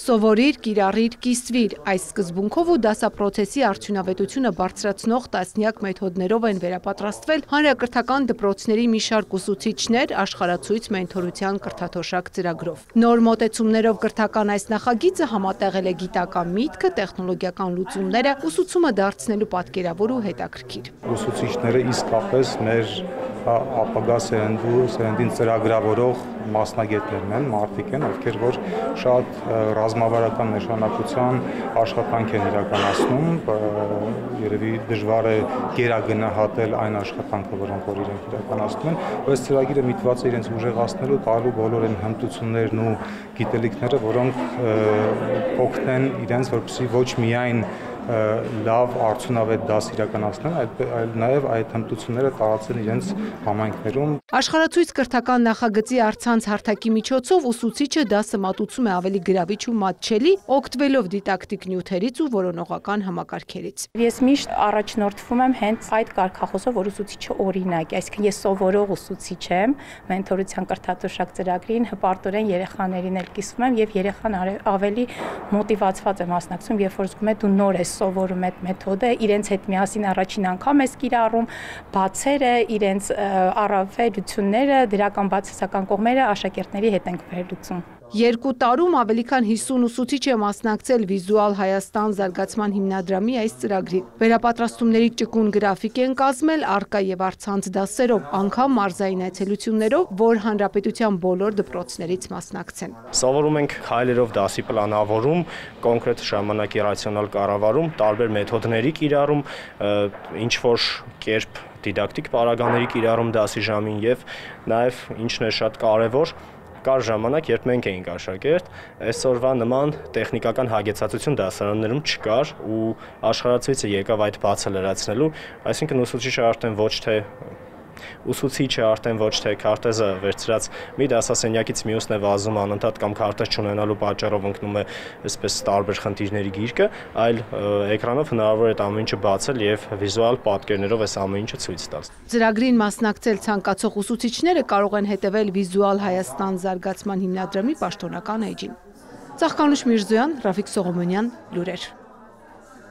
Սովորիր, կիրառիր, կիսվիր, այս սկզբունքով ու դասապրոցեսի արդյունավետությունը բարձրացնող տասնյակ մեթոդներով են վերապատրաստվել հանրակրթական դպրոցների մի շարք ուսուցիչներ աշխարհացույց մենթորության կրթաթոշակ ծրագրով։ Նոր մոտեցումներով կրթական այս նախագիծը համատեղել է գիտական միտքը, տեխնոլոգիական լուծումները, ուսուցումը դարձնելու պատկերավոր ու հետաքրքիր։ Ուսուցիչները իսկապես մեր ապագա սերնդին ծրագրավորող մասնագետներն են, մարդիկ են, ովքեր որ շատ ռազմավարական նշանակության աշխատանք են իրականացնում, երևի դժվար է գերագնահատել այն աշխատանքը, որոնք որ իրենք իրականացնում են, բայց ծրագիրը միտված է իրենց ուժեղացնելու, տալու բոլոր այն հմտություններն ու գիտելիքները, որոնք օգնեն իրենց, որպեսզի ոչ միայն լավ արդյունավետ դաս իրականացնեն, այլ նաև այդ հմտությունները տարածեն իրենց համայնքներում։ Աշխարհացույց կրթական նախագծի առցանց հարթակի միջոցով ուսուցիչը դասը մատուցում է ավելի գրավիչ ու մատչելի, օգտվելով դիդակտիկ նյութերից ու որոնողական համակարգերից։ Ես միշտ առաջնորդվում եմ հենց այդ կարգախոսով, որ ուսուցիչը օրինակ է, այսինքն ես սովորող ուսուցիչ եմ, մենթորության կրթաթոշակ ծրագրին հպարտորեն երեխաներին էլ կիսվում եմ եւ երեխան ավելի մոտիվացված է մասնակցում, երբ որ զգում է դու նոր ես սովորում այդ մեթոդը, իրենց հետ միասին առաջին անգամ ես կիրառում, բացերը, իրենց առավելությունները, դրական բացասական կողմերը աշակերտների հետ ենք վերլուծում։ 2 տարում ավելի քան 50 ուսուցիչ է մասնակցել Վիզուալ Հայաստան զարգացման հիմնադրամի այս ծրագրին։ Վերապատրաստումների ճկուն գրաֆիկ են կազմել առկա եւ առցանց դասերով, անգամ մարզային այցելություններով, որ հանրապետության բոլոր դպրոցներից մասնակցեն։ Սովորում ենք քայլերով դասի պլանավորում, կոնկրետ ժամանակի ռացիոնալ կառավարում, տարբեր մեթոդների կիրառում, ինչ որ կերպ դիդակտիկ պարագաների կիրառում դասի ժամին եւ նաեւ ինչն է շատ կարեւոր կար ժամանակ, երբ մենք էինք աշակերտ, այսօրվա նման տեխնիկական հագեցածություն դասարաններում չկար ու աշխարհացույցը եկավ այդ բացը լրացնելու, այսինքն ուսուցիչը արդեն ոչ թե քարտեզը վերցրած մի դասասենյակից մյուսն է վազում անընդհատ կամ քարտեզ չունենալու պատճառով ընկնում է այսպես տարբեր խնդիրների գիրկը, այլ էկրանով հնարավոր է այդ ամեն ինչը բացել եւ վիզուալ պատկերներով այս ամեն ինչը ցույց տալ։ Ծրագրին մասնակցել ցանկացող ուսուցիչները կարող են հետևել Վիզուալ Հայաստան զարգացման հիմնադրամի պաշտոնական էջին։ Ծաղկանուշ Միրզոյան, Ռաֆիկ Սողոմոնյան, լուրեր։